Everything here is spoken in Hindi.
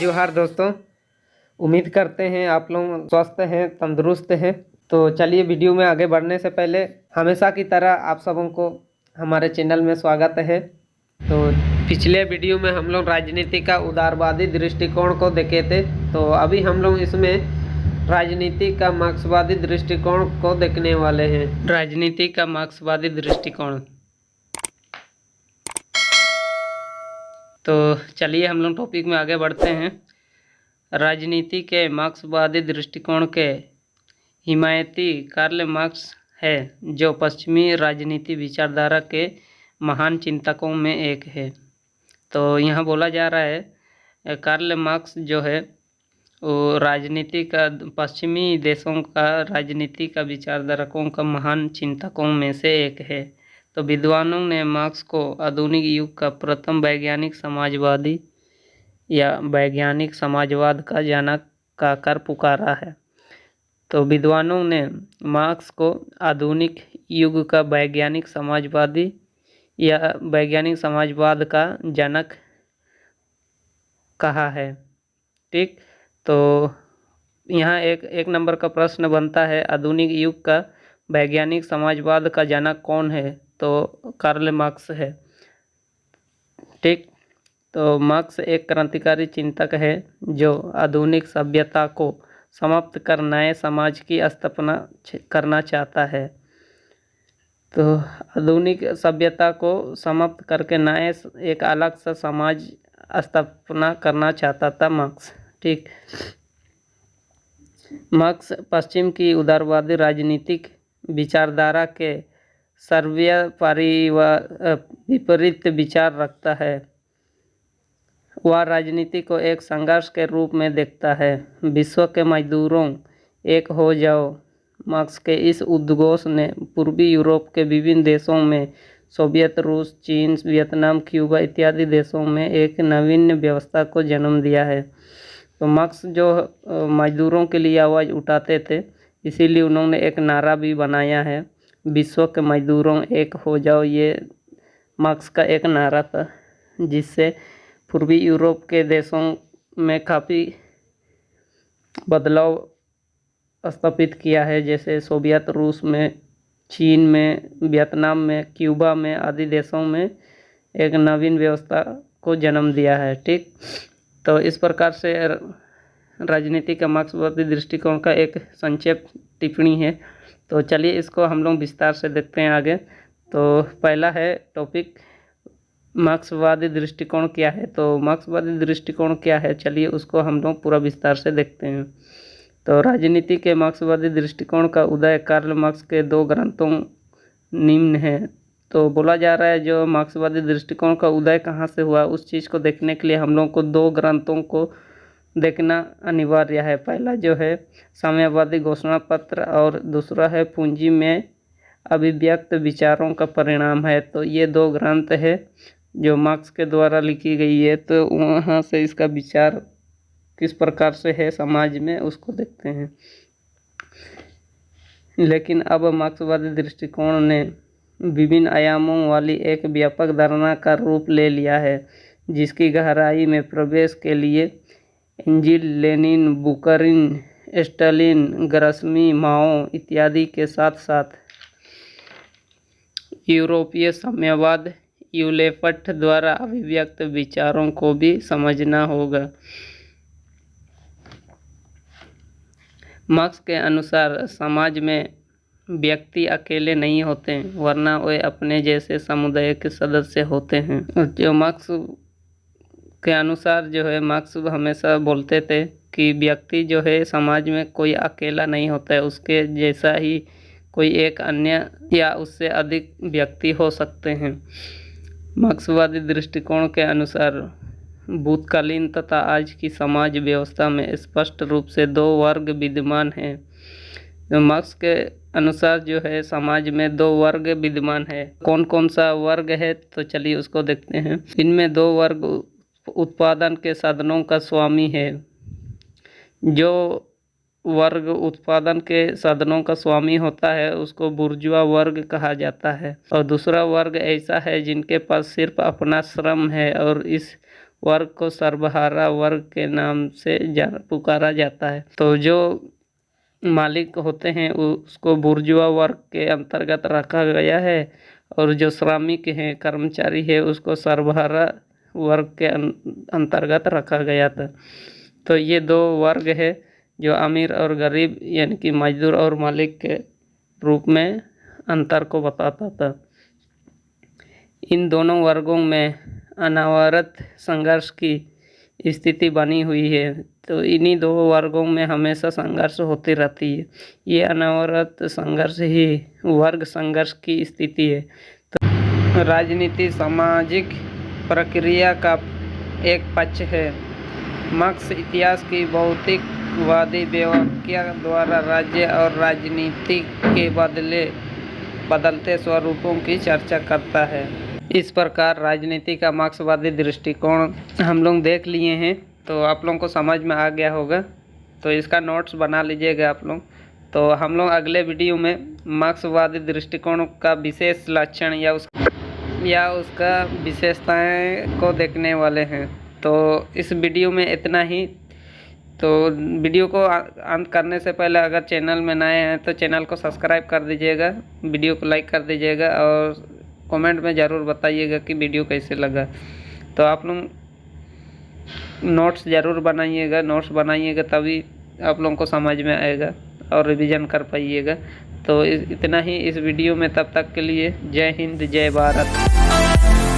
जोहार दोस्तों। उम्मीद करते हैं आप लोग स्वस्थ हैं, तंदुरुस्त हैं। तो चलिए वीडियो में आगे बढ़ने से पहले हमेशा की तरह आप सबों को हमारे चैनल में स्वागत है। तो पिछले वीडियो में हम लोग राजनीति का उदारवादी दृष्टिकोण को देखे थे, तो अभी हम लोग इसमें राजनीति का मार्क्सवादी दृष्टिकोण को देखने वाले हैं। राजनीति का मार्क्सवादी दृष्टिकोण। तो चलिए हम लोग टॉपिक में आगे बढ़ते हैं। राजनीति के मार्क्सवादी दृष्टिकोण के हिमायती कार्ल मार्क्स है, जो पश्चिमी राजनीति विचारधारा के महान चिंतकों में एक है। तो यहाँ बोला जा रहा है कार्ल मार्क्स जो है वो राजनीति का पश्चिमी देशों का राजनीति का विचारधारकों का महान चिंतकों में से एक है। तो विद्वानों ने मार्क्स को आधुनिक युग का प्रथम वैज्ञानिक समाजवादी या वैज्ञानिक समाजवाद का जनक कहकर पुकारा है। तो विद्वानों ने मार्क्स को आधुनिक युग का वैज्ञानिक समाजवादी या वैज्ञानिक समाजवाद का जनक कहा है। ठीक, तो यहाँ एक नंबर का प्रश्न बनता है, आधुनिक युग का वैज्ञानिक समाजवाद का जनक कौन है? तो कार्ल मार्क्स है। ठीक, तो मार्क्स एक क्रांतिकारी चिंतक है जो आधुनिक सभ्यता को समाप्त कर नए समाज की स्थापना करना चाहता है। तो आधुनिक सभ्यता को समाप्त करके नए एक अलग सा समाज स्थापना करना चाहता था मार्क्स। ठीक, मार्क्स पश्चिम की उदारवादी राजनीतिक विचारधारा के विपरीत विचार रखता है। वह राजनीति को एक संघर्ष के रूप में देखता है। विश्व के मजदूरों एक हो जाओ, मार्क्स के इस उद्घोष ने पूर्वी यूरोप के विभिन्न देशों में सोवियत रूस, चीन, वियतनाम, क्यूबा इत्यादि देशों में एक नवीन व्यवस्था को जन्म दिया है। तो मार्क्स जो मजदूरों के लिए आवाज़ उठाते थे, इसीलिए उन्होंने एक नारा भी बनाया है, विश्व के मजदूरों एक हो जाओ। ये मार्क्स का एक नारा था, जिससे पूर्वी यूरोप के देशों में काफ़ी बदलाव स्थापित किया है, जैसे सोवियत रूस में, चीन में, वियतनाम में, क्यूबा में आदि देशों में एक नवीन व्यवस्था को जन्म दिया है। ठीक, तो इस प्रकार से राजनीति का मार्क्सवादी दृष्टिकोण का एक संक्षेप टिप्पणी है। तो चलिए इसको हम लोग विस्तार से देखते हैं आगे। तो पहला है टॉपिक, मार्क्सवादी दृष्टिकोण क्या है। तो मार्क्सवादी दृष्टिकोण क्या है, चलिए उसको हम लोग पूरा विस्तार से देखते हैं। तो राजनीति के मार्क्सवादी दृष्टिकोण का उदय कार्ल मार्क्स के दो ग्रंथों निम्न है। तो बोला जा रहा है जो मार्क्सवादी दृष्टिकोण का उदय कहाँ से हुआ, उस चीज़ को देखने के लिए हम लोग को दो ग्रंथों को देखना अनिवार्य है। पहला जो है साम्यवादी घोषणा पत्र और दूसरा है पूंजी में अभिव्यक्त विचारों का परिणाम है। तो ये दो ग्रंथ है जो मार्क्स के द्वारा लिखी गई है। तो वहाँ से इसका विचार किस प्रकार से है समाज में, उसको देखते हैं। लेकिन अब मार्क्सवादी दृष्टिकोण ने विभिन्न आयामों वाली एक व्यापक धारणा का रूप ले लिया है, जिसकी गहराई में प्रवेश के लिए एंजिल, लेनिन, बुकरिन, स्टालिन, ग्रास्मी, माओ इत्यादि के साथ साथ यूरोपीय साम्यवाद यूलेफ्ट द्वारा अभिव्यक्त विचारों को भी समझना होगा। मार्क्स के अनुसार समाज में व्यक्ति अकेले नहीं होते, वरना वे अपने जैसे समुदाय के सदस्य होते हैं। जो मार्क्स के अनुसार जो है, मार्क्स हमेशा बोलते थे कि व्यक्ति जो है समाज में कोई अकेला नहीं होता है, उसके जैसा ही कोई एक अन्य या उससे अधिक व्यक्ति हो सकते हैं। मार्क्सवादी दृष्टिकोण के अनुसार भूतकालीन तथा आज की समाज व्यवस्था में स्पष्ट रूप से दो वर्ग विद्यमान हैं। तो मार्क्स के अनुसार जो है समाज में दो वर्ग विद्यमान है। कौन कौन सा वर्ग है, तो चलिए उसको देखते हैं। इनमें दो वर्ग उत्पादन के साधनों का स्वामी है। जो वर्ग उत्पादन के साधनों का स्वामी होता है उसको बुर्जुआ वर्ग कहा जाता है, और दूसरा वर्ग ऐसा है जिनके पास सिर्फ अपना श्रम है और इस वर्ग को सर्वहारा वर्ग के नाम से पुकारा जाता है। तो जो मालिक होते हैं उसको बुर्जुआ वर्ग के अंतर्गत रखा गया है, और जो श्रमिक हैं, कर्मचारी है, उसको सर्वहारा वर्ग के अंतर्गत रखा गया था। तो ये दो वर्ग है जो अमीर और गरीब यानी कि मजदूर और मालिक के रूप में अंतर को बताता था। इन दोनों वर्गों में अनवरत संघर्ष की स्थिति बनी हुई है। तो इन्हीं दो वर्गों में हमेशा संघर्ष होती रहती है। ये अनवरत संघर्ष ही वर्ग संघर्ष की स्थिति है। तो राजनीति सामाजिक प्रक्रिया का एक पक्ष है। मार्क्स इतिहास की भौतिकवादी व्याख्या द्वारा राज्य और राजनीति के बदलते स्वरूपों की चर्चा करता है। इस प्रकार राजनीति का मार्क्सवादी दृष्टिकोण हम लोग देख लिए हैं, तो आप लोगों को समझ में आ गया होगा। तो इसका नोट्स बना लीजिएगा आप लोग। तो हम लोग अगले वीडियो में मार्क्सवादी दृष्टिकोण का विशेष लक्षण या उसका विशेषताएं को देखने वाले हैं। तो इस वीडियो में इतना ही। तो वीडियो को अंत करने से पहले अगर चैनल में नए हैं तो चैनल को सब्सक्राइब कर दीजिएगा, वीडियो को लाइक कर दीजिएगा और कमेंट में ज़रूर बताइएगा कि वीडियो कैसे लगा। तो आप लोग नोट्स ज़रूर बनाइएगा, नोट्स बनाइएगा तभी आप लोगों को समझ में आएगा और रिवीजन कर पाइएगा। तो इतना ही इस वीडियो में। तब तक के लिए जय हिंद, जय भारत।